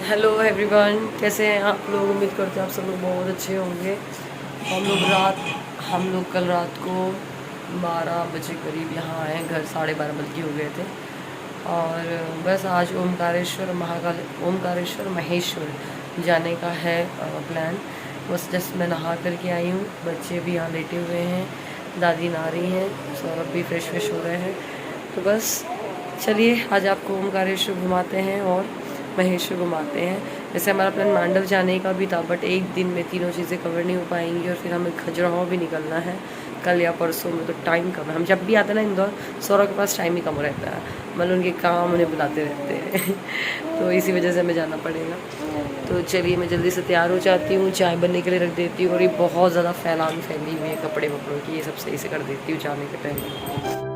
Hello everyone, कैसे हैं आप लोग। उम्मीद करते हैं आप सब लोग बहुत अच्छे होंगे। हम लोग कल रात को 12 बजे करीब यहाँ आए। घर 12:30 बल्कि हो गए थे। और बस आज ओमकारेश्वर महेश्वर जाने का है प्लान। बस जस्ट मैं नहा करके आई हूँ। बच्चे भी यहाँ लेटे हुए हैं, दादी नहा रही हैं, सौरभ भी फ्रेश हो रहे हैं। तो बस चलिए आज आपको ओमकारेश्वर घुमाते हैं और महेश्वर घुमाते हैं। जैसे हमारा प्लान मांडव जाने का भी था, बट एक दिन में तीनों चीज़ें कवर नहीं हो पाएंगी और फिर हमें खजुराहो भी निकलना है कल या परसों में। तो टाइम कम है। हम जब भी आते हैं ना इंदौर, सौरभ के पास टाइम ही कम रहता है, मतलब उनके काम उन्हें बुलाते रहते हैं तो इसी वजह से हमें जाना पड़ेगा। तो चलिए मैं जल्दी से तैयार हो जाती हूँ, चाय बनने के लिए रख देती हूँ। और ये बहुत ज़्यादा फैली हुई है कपड़े वपड़ों की, ये सब सही से कर देती हूँ जाने के पहले।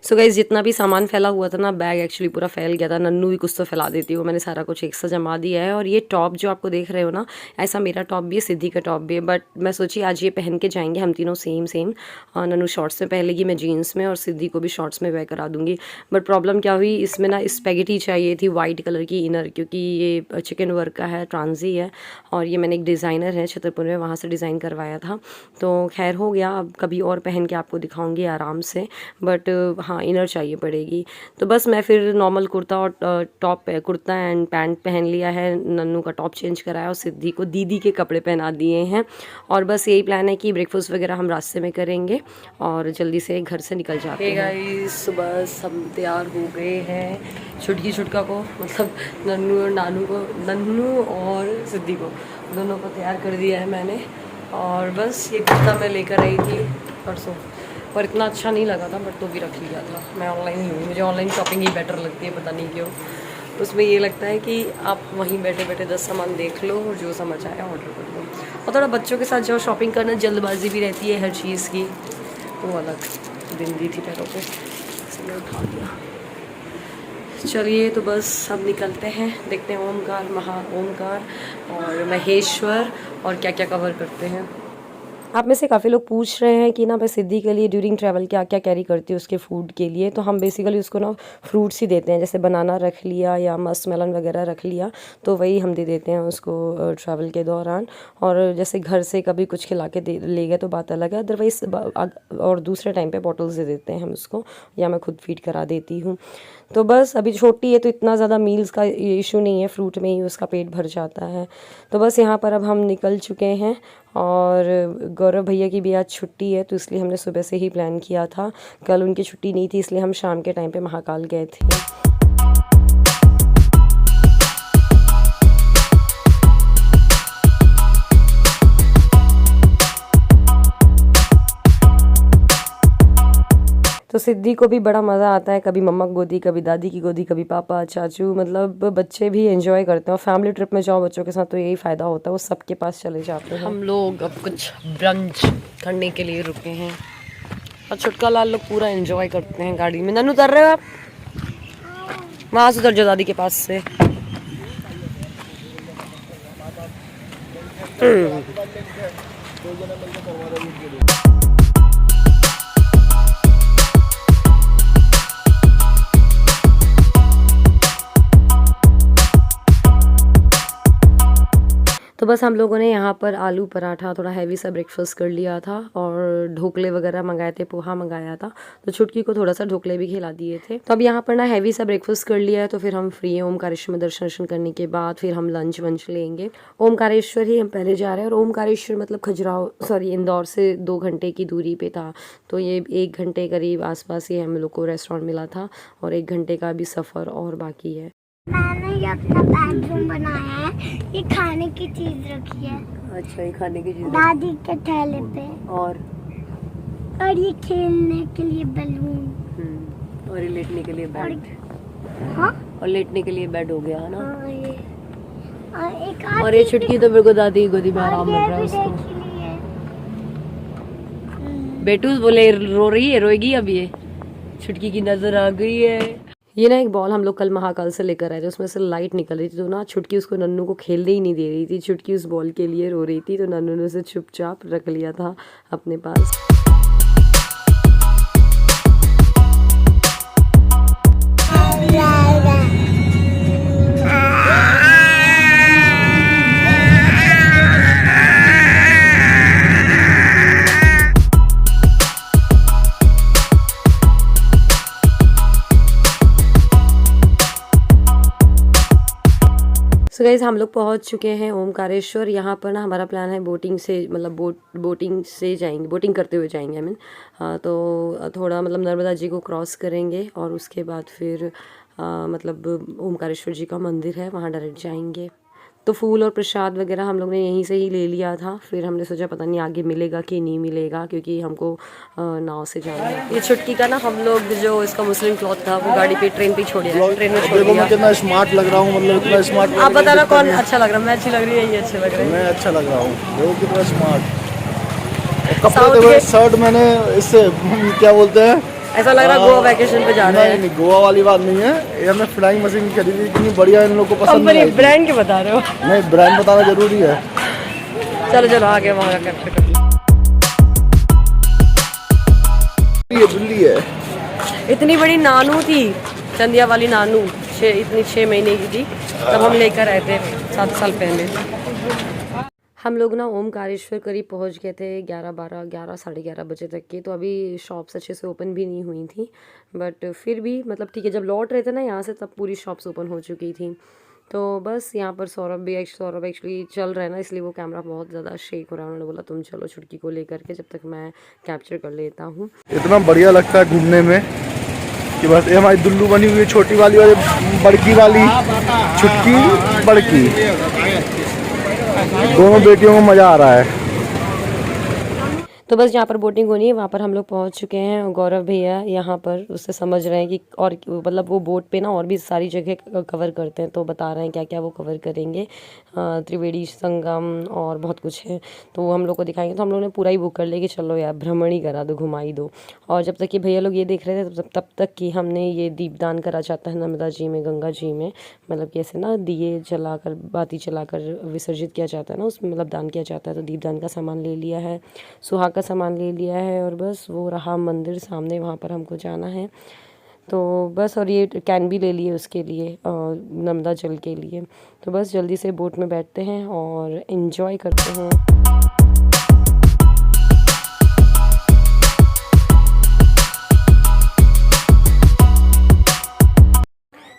सो गाइस, जितना भी सामान फैला हुआ था ना, बैग एक्चुअली पूरा फैल गया था। नन्नू भी कुछ तो फैला देती हूँ, मैंने सारा कुछ एक साथ जमा दिया है। और ये टॉप जो आपको देख रहे हो ना, ऐसा मेरा टॉप भी है, सिद्धि का टॉप भी है। बट मैं सोची आज ये पहन के जाएंगे हम तीनों सेम। नन्नू शॉर्ट्स में पहलेगी, मैं जीन्स में, और सिद्धि को भी शॉर्ट्स में वेयर करा दूंगी। बट प्रॉब्लम क्या हुई, इसमें ना स्पेगेटी चाहिए थी वाइट कलर की इनर, क्योंकि ये चिकन वर्क का है, ट्रांजी है। और ये मैंने एक डिज़ाइनर है छतरपुर में, वहाँ से डिज़ाइन करवाया था। तो खैर हो गया, अब कभी और पहन के आपको दिखाऊंगी आराम से। बट हाँ, इनर चाहिए पड़ेगी। तो बस मैं फिर नॉर्मल कुर्ता और कुर्ता एंड पैंट पहन लिया है। नन्नू का टॉप चेंज कराया और सिद्धि को दीदी के कपड़े पहना दिए हैं। और बस यही प्लान है कि ब्रेकफास्ट वगैरह हम रास्ते में करेंगे और जल्दी से घर से निकल जाते हैं। गाइस, सुबह हम तैयार हो गए हैं। छुटका को, मतलब नन्नू और सिद्धि को, दोनों को तैयार कर दिया है मैंने। और बस ये कुर्ता मैं लेकर आई थी परसों, पर इतना अच्छा नहीं लगा था, बट तो भी रख लिया था। मैं ऑनलाइन ही हूँ, मुझे ऑनलाइन शॉपिंग ही बेटर लगती है, पता नहीं क्यों। उसमें ये लगता है कि आप वहीं बैठे बैठे 10 सामान देख लो और जो समझ आया ऑर्डर कर लो। और थोड़ा बच्चों के साथ जो शॉपिंग करना, जल्दबाजी भी रहती है हर चीज़ की, वो अलग दिन दी थी पैरों पे, इसलिए उठा दिया। चलिए तो बस अब निकलते हैं, देखते हैं ओमकार और महेश्वर और क्या क्या कवर करते हैं। आप में से काफ़ी लोग पूछ रहे हैं कि ना मैं सिद्धि के लिए ड्यूरिंग ट्रैवल क्या क्या कैरी करती हूँ उसके फूड के लिए। तो हम बेसिकली उसको ना फ्रूट्स ही देते हैं, जैसे बनाना रख लिया या मस्क मेलन वगैरह रख लिया, तो वही हम दे देते हैं उसको ट्रैवल के दौरान। और जैसे घर से कभी कुछ खिला के ले गए तो बात अलग है, अदरवाइज और दूसरे टाइम पे बॉटल्स दे देते हैं हम उसको, या मैं खुद फीड करा देती हूँ। तो बस अभी छोटी है तो इतना ज़्यादा मील्स का इशू नहीं है, फ्रूट में ही उसका पेट भर जाता है। तो बस यहाँ पर अब हम निकल चुके हैं। और गौरव भैया की भी आज छुट्टी है, तो इसलिए हमने सुबह से ही प्लान किया था। कल उनकी छुट्टी नहीं थी, इसलिए हम शाम के टाइम पे महाकाल गए थे। तो सिद्धि को भी बड़ा मज़ा आता है, कभी मम्मा की गोदी, कभी दादी की गोदी, कभी पापा चाचू, मतलब बच्चे भी एंजॉय करते हैं। और फैमिली ट्रिप में जाओ बच्चों के साथ तो यही फ़ायदा होता है, वो सबके पास चले जाते हैं। हम लोग अब कुछ ब्रंच करने के लिए रुके हैं और छुटका लाल लोग पूरा एंजॉय करते हैं गाड़ी में। नन्नू उतर रहे हो आप? वहाँ से उतर जाओ दादी के पास से। तो बस हम लोगों ने यहाँ पर आलू पराठा, थोड़ा हैवी सा ब्रेकफास्ट कर लिया था और ढोकले वगैरह मंगाए थे, पोहा मंगाया था। तो छुटकी को थोड़ा सा ढोकले भी खिला दिए थे। तो अब यहाँ पर ना हैवी सा ब्रेकफास्ट कर लिया है, तो फिर हम फ्री हैं। ओमकारेश्वर में दर्शन करने के बाद फिर हम लंच वंच लेंगे। ओमकारेश्वर ही हम पहले जा रहे हैं। और ओमकारेश्वर मतलब इंदौर से 2 घंटे की दूरी पे था, तो ये 1 घंटे करीब आसपास ही हम लोग को रेस्टोरेंट मिला था और 1 घंटे का भी सफ़र और बाकी है। मैंने ये अपना बेडरूम बनाया है, ये खाने की चीज रखी है। अच्छा, ये खाने की चीज दादी के थैले पे। और ये खेलने के लिए बैलून। और ये लेटने के लिए बेड। हाँ? और लेटने के लिए बेड हो गया है ना। हाँ, ये और ये छुटकी तो मेरे को दादी की गोदी में आराम मिल रहा है उसको। बेटूस बोले रो रही है, रोएगी अब ये। छुटकी की नजर आ गई है। ये ना एक बॉल हम लोग कल महाकाल से लेकर आए थे, उसमें से लाइट निकल रही थी, तो ना छुटकी उसको नन्नू को खेलने ही नहीं दे रही थी। छुटकी उस बॉल के लिए रो रही थी, तो नन्नू ने उसे चुपचाप रख लिया था अपने पास। सो गाइस हम लोग पहुंच चुके हैं ओमकारेश्वर। यहाँ पर ना हमारा प्लान है बोटिंग से, मतलब बोटिंग से जाएंगे, बोटिंग करते हुए जाएंगे आई मीन। तो थोड़ा मतलब नर्मदा जी को क्रॉस करेंगे और उसके बाद फिर मतलब ओमकारेश्वर जी का मंदिर है, वहाँ डायरेक्ट जाएंगे। तो फूल और प्रसाद वगैरह हम लोग ने यहीं से ही ले लिया था। फिर हमने सोचा पता नहीं आगे मिलेगा कि नहीं मिलेगा, क्योंकि हमको नाव से जाना है। ये छुटकी का ना हम लोग जो इसका मुस्लिम क्लॉथ था वो गाड़ी पे ट्रेन पे छोड़ दिया, ट्रेन में छोड़ देखो दिया। मैं कितना स्मार्ट लग रहा हूँ, मतलब इतना स्मार्ट। आप बताना कौन अच्छा लग रहा है? मैं अच्छी लग रही है, ये अच्छे लग रहे हैं। मैं अच्छा लग रहा हूँ, देखो कितना स्मार्ट। कपड़े साउथ देखो, के- शर्ट मैंने इससे क्या बोलते हैं, ऐसा लग रहा है गोवा वैकेशन पे जा रहे हैं। नहीं गोवा वाली बात नहीं है, ये हमने फ्लाइंग मशीन खरीदी, इतनी बढ़िया, इन लोगों को पसंद कंपनी नहीं आई थी। ब्रांड के बता रहे हो? नहीं, ब्रांड बताना जरूरी है। चलो चलो आगे वहाँ का कैप्चर कर लो। ये बिल्ली है। इतनी बड़ी नानू थी, चंदिया वाली नानू, इतनी 6 महीने की थी, तब हम लेकर आए थे 7 साल पहले। हम लोग ना ओमकारेश्वर करीब पहुंच गए थे 11 साढ़े 11 बजे तक के। तो अभी शॉप्स अच्छे से ओपन भी नहीं हुई थी, बट फिर भी मतलब ठीक है, जब लौट रहे थे ना यहाँ से तब पूरी शॉप्स ओपन हो चुकी थी। तो बस यहाँ पर सौरभ एक्चुअली चल रहा है ना, इसलिए वो कैमरा बहुत ज़्यादा शेक हो रहा है। उन्होंने बोला तुम चलो छुटकी को लेकर के, जब तक मैं कैप्चर कर लेता हूँ। इतना बढ़िया लगता है घूमने में कि बस ये हमारी दुल्लू बनी हुई है, छोटी वाली और बड़की वाली, छुटकी बड़की, दोनों बेटियों को मज़ा आ रहा है। तो बस जहाँ पर बोटिंग होनी है वहाँ पर हम लोग पहुँच चुके हैं। और गौरव भैया यहाँ पर उससे समझ रहे हैं कि और मतलब वो बोट पे ना और भी सारी जगह कवर करते हैं, तो बता रहे हैं क्या क्या वो कवर करेंगे। त्रिवेणी संगम और बहुत कुछ है, तो वो हम लोग को दिखाएंगे। तो हम लोग ने पूरा ही बुक कर लिया कि चलो यार भ्रमण ही करा दो, घुमाई दो। और जब तक कि भैया लोग ये देख रहे थे तब तक कि हमने ये दीपदान करा जाता है नर्मदा जी में, गंगा जी में, मतलब कि ऐसे ना दिए जलाकर, बाती जलाकर विसर्जित किया जाता है ना, उसमें मतलब दान किया जाता है। तो दीपदान का सामान ले लिया है, सुहाग का सामान ले लिया है, और बस वो रहा मंदिर सामने, वहाँ पर हमको जाना है। तो बस, और ये कैन भी ले लिए उसके लिए, नर्मदा जल के लिए। तो बस जल्दी से बोट में बैठते हैं और एंजॉय करते हैं।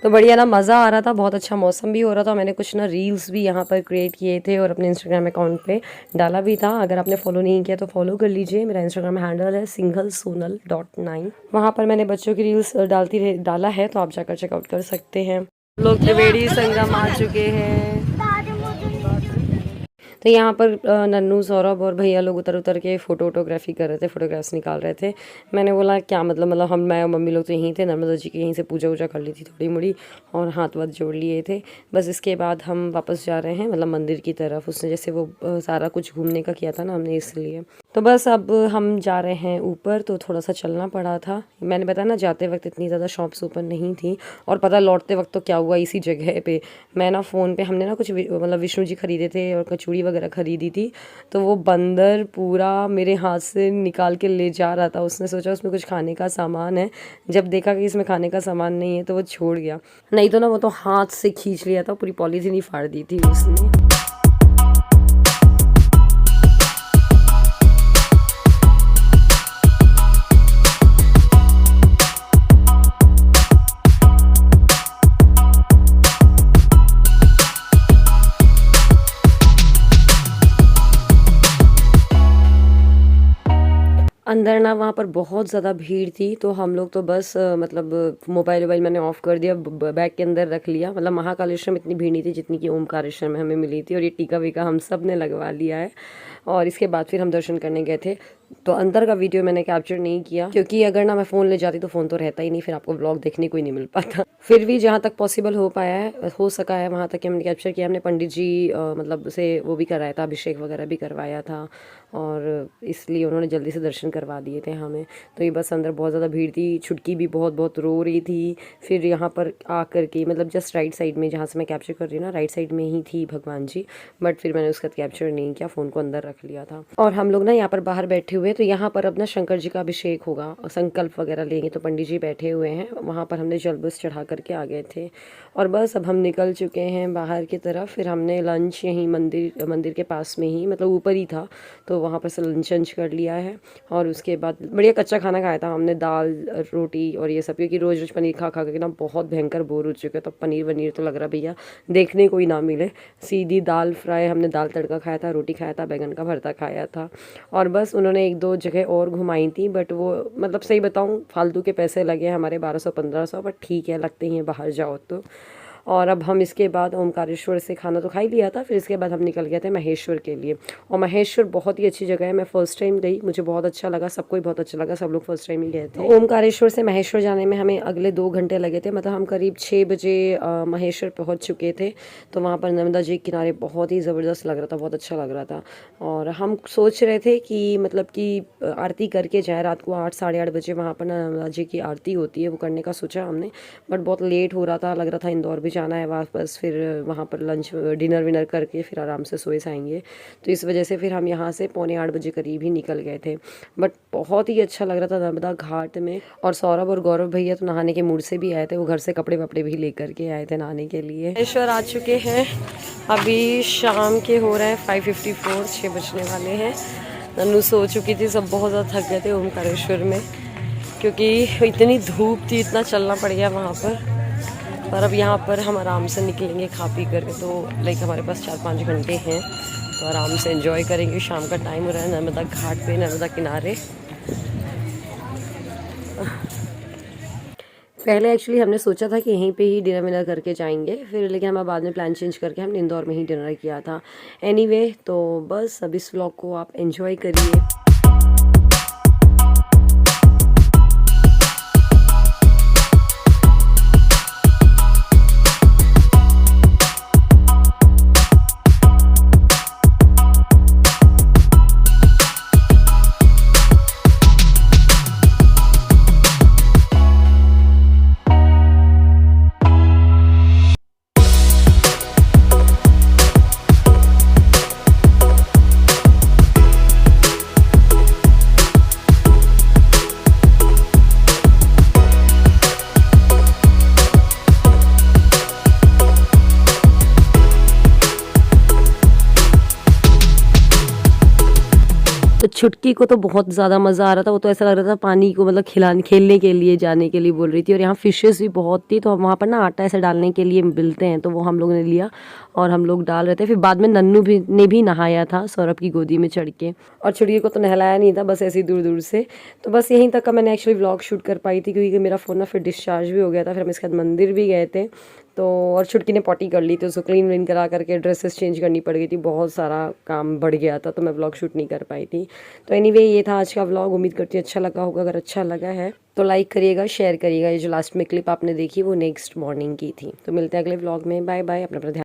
तो बढ़िया ना, मज़ा आ रहा था, बहुत अच्छा मौसम भी हो रहा था। मैंने कुछ ना रील्स भी यहाँ पर क्रिएट किए थे और अपने इंस्टाग्राम अकाउंट पे डाला भी था। अगर आपने फॉलो नहीं किया तो फॉलो कर लीजिए। मेरा इंस्टाग्राम हैंडल है singlesonal.9। वहाँ पर मैंने बच्चों की रील्स डाला है, तो आप जाकर चेकआउट कर सकते हैं। लोग त्रिवेणी संगम आ चुके हैं। तो यहाँ पर नन्नू, सौरभ और भैया लोग उतर के फोटोग्राफी कर रहे थे, फोटोग्राफ्स निकाल रहे थे। मैंने बोला क्या मतलब मैं और मम्मी लोग तो यहीं थे, नर्मदा जी की यहीं से पूजा वूजा कर ली थी थोड़ी मुड़ी, और हाथ वाथ जोड़ लिए थे। बस इसके बाद हम वापस जा रहे हैं, मतलब मंदिर की तरफ। उसने जैसे वो सारा कुछ घूमने का किया था ना हमने, इसलिए। तो बस अब हम जा रहे हैं ऊपर, तो थोड़ा सा चलना पड़ा था। मैंने बताया ना जाते वक्त इतनी ज़्यादा शॉप्स ओपन नहीं थी, और पता लौटते वक्त तो क्या हुआ, इसी जगह पे मैं ना फ़ोन पे, हमने ना कुछ मतलब विष्णु जी खरीदे थे और कचौड़ी वगैरह खरीदी थी, तो वो बंदर पूरा मेरे हाथ से निकाल के ले जा रहा था। उसने सोचा उसमें कुछ खाने का सामान है, जब देखा कि इसमें खाने का सामान नहीं है तो वो छोड़ गया, नहीं तो ना वो तो हाथ से खींच लिया था, पूरी पॉलीथीन ही फाड़ दी थी उसने। अंदर ना वहाँ पर बहुत ज़्यादा भीड़ थी, तो हम लोग तो बस मतलब मोबाइल मैंने ऑफ़ कर दिया, बैग के अंदर रख लिया। मतलब महाकालेश्वर में इतनी भीड़ नहीं थी जितनी कि ओमकारेश्वर में हमें मिली थी। और ये टीका वीका हम सब ने लगवा लिया है। और इसके बाद फिर हम दर्शन करने गए थे तो अंदर का वीडियो मैंने कैप्चर नहीं किया, क्योंकि अगर ना मैं फ़ोन ले जाती तो फ़ोन तो रहता ही नहीं, फिर आपको व्लॉग देखने को ही नहीं मिल पाता। फिर भी जहाँ तक पॉसिबल हो पाया है, हो सका है, वहाँ तक हमने कैप्चर किया। हमने पंडित जी मतलब से वो भी कराया था, अभिषेक वगैरह भी करवाया था, और इसलिए उन्होंने जल्दी से दर्शन करवा दिए थे हमें। तो ये बस अंदर बहुत ज़्यादा भीड़ थी, छुटकी भी बहुत बहुत रो रही थी। फिर यहाँ पर आकर के मतलब जस्ट राइट साइड में जहाँ से मैं कैप्चर कर रही हूँ ना, राइट साइड में ही थी भगवान जी, बट फिर मैंने उसका कैप्चर नहीं किया, फ़ोन को अंदर रख लिया था। और हम लोग ना यहाँ पर बाहर बैठे हुए, तो यहाँ पर अब ना शंकर जी का अभिषेक होगा, संकल्प वगैरह लेंगे, तो पंडित जी बैठे हुए हैं वहाँ पर। हमने जल बस चढ़ा करके आ गए थे, और बस अब हम निकल चुके हैं बाहर की तरफ। फिर हमने लंच यहीं मंदिर के पास में ही, मतलब ऊपर ही था, तो वहाँ पर से लंच कर लिया है। और उसके बाद बढ़िया कच्चा खाना खाया था हमने, दाल रोटी और ये सब, क्योंकि रोज़ रोज़ पनीर खा खा के ना बहुत भयंकर बोर हो चुके, तो पनीर वनीर तो लग रहा भैया देखने को ही ना मिले। सीधी दाल फ्राई, हमने दाल तड़का खाया था, रोटी खाया था, बैगन का भरता खाया था, और बस उन्होंने एक दो जगह और घुमाई थी, बट वो मतलब सही बताऊँ फालतू के पैसे लगे हमारे 1200-1500, बट ठीक है, लगते ही हैं बाहर जाओ तो। और अब हम इसके बाद ओमकारेश्वर से खाना तो खा ही लिया था, फिर इसके बाद हम निकल गए थे महेश्वर के लिए। और महेश्वर बहुत ही अच्छी जगह है, मैं फ़र्स्ट टाइम गई, मुझे बहुत अच्छा लगा, सबको ही बहुत अच्छा लगा, सब लोग फर्स्ट टाइम ही गए थे। ओमकारेश्वर से महेश्वर जाने में हमें अगले 2 घंटे लगे थे, मतलब हम करीब 6 बजे महेश्वर पहुँच चुके थे। तो वहाँ पर नर्मदा जी के किनारे बहुत ही ज़बरदस्त लग रहा था, बहुत अच्छा लग रहा था। और हम सोच रहे थे कि मतलब कि आरती करके जाए, रात को 8 साढ़े 8 बजे वहाँ पर नर्मदा जी की आरती होती है, वो करने का सोचा हमने, बट बहुत लेट हो रहा था, लग रहा था इंदौर भी जाना है वापस, फिर वहाँ पर लंच डिनर विनर करके फिर आराम से सोए आएंगे। तो इस वजह से फिर हम यहाँ से 7:45 बजे करीब ही निकल गए थे। बट बहुत ही अच्छा लग रहा था नर्मदा घाट में। और सौरभ और गौरव भैया तो नहाने के मूड से भी आए थे, वो घर से कपड़े वपड़े भी लेकर के आए थे नहाने के लिए। महेश्वर आ चुके हैं, अभी शाम के हो रहे हैं 5:54, 6 बजने वाले हैं। नन्नू सो चुकी थी, सब बहुत ज़्यादा थक गए थे ओमकारेश्वर में, क्योंकि इतनी धूप थी, इतना चलना पड़ गया वहाँ पर। पर अब यहाँ पर हम आराम से निकलेंगे खा पी करके, तो लाइक हमारे पास 4-5 घंटे हैं, तो आराम से एंजॉय करेंगे। शाम का टाइम हो रहा है, नर्मदा घाट पे, नर्मदा किनारे। पहले एक्चुअली हमने सोचा था कि यहीं पे ही डिनर विनर करके जाएंगे, फिर लेकिन हम बाद में प्लान चेंज करके हमने इंदौर में ही डिनर किया था। एनीवे तो बस अब इस व्लॉग को आप एंजॉय करिए। तो छुटकी को तो बहुत ज़्यादा मज़ा आ रहा था, वो तो ऐसा लग रहा था पानी को मतलब खेलने के लिए जाने के लिए बोल रही थी। और यहाँ फिशेस भी बहुत थी, तो वहाँ पर ना आटा ऐसे डालने के लिए मिलते हैं, तो वो हम लोगों ने लिया और हम लोग डाल रहे थे। फिर बाद में नन्नू ने भी नहाया था सौरभ की गोदी में चढ़ के, और छुटकी को तो नहलाया नहीं था, बस ऐसे ही दूर दूर से। तो बस यहीं तक का मैंने एक्चुअली व्लॉग शूट कर पाई थी, क्योंकि मेरा फ़ोन ना फिर डिस्चार्ज भी हो गया था। फिर हम इसके बाद मंदिर भी गए थे, तो और छुटकी ने पॉटी कर ली थी, उसको क्लीन व्लीन करा करके ड्रेसेस चेंज करनी पड़ गई थी, बहुत सारा काम बढ़ गया था, तो मैं व्लॉग शूट नहीं कर पाई थी। तो एनीवे ये था आज का व्लॉग, उम्मीद करती हूँ अच्छा लगा होगा। अगर अच्छा लगा है तो लाइक करिएगा, शेयर करिएगा। ये जो लास्ट में क्लिप आपने देखी वो नेक्स्ट मॉर्निंग की थी। तो मिलते हैं अगले व्लॉग में, बाय बाय, अपना ध्यान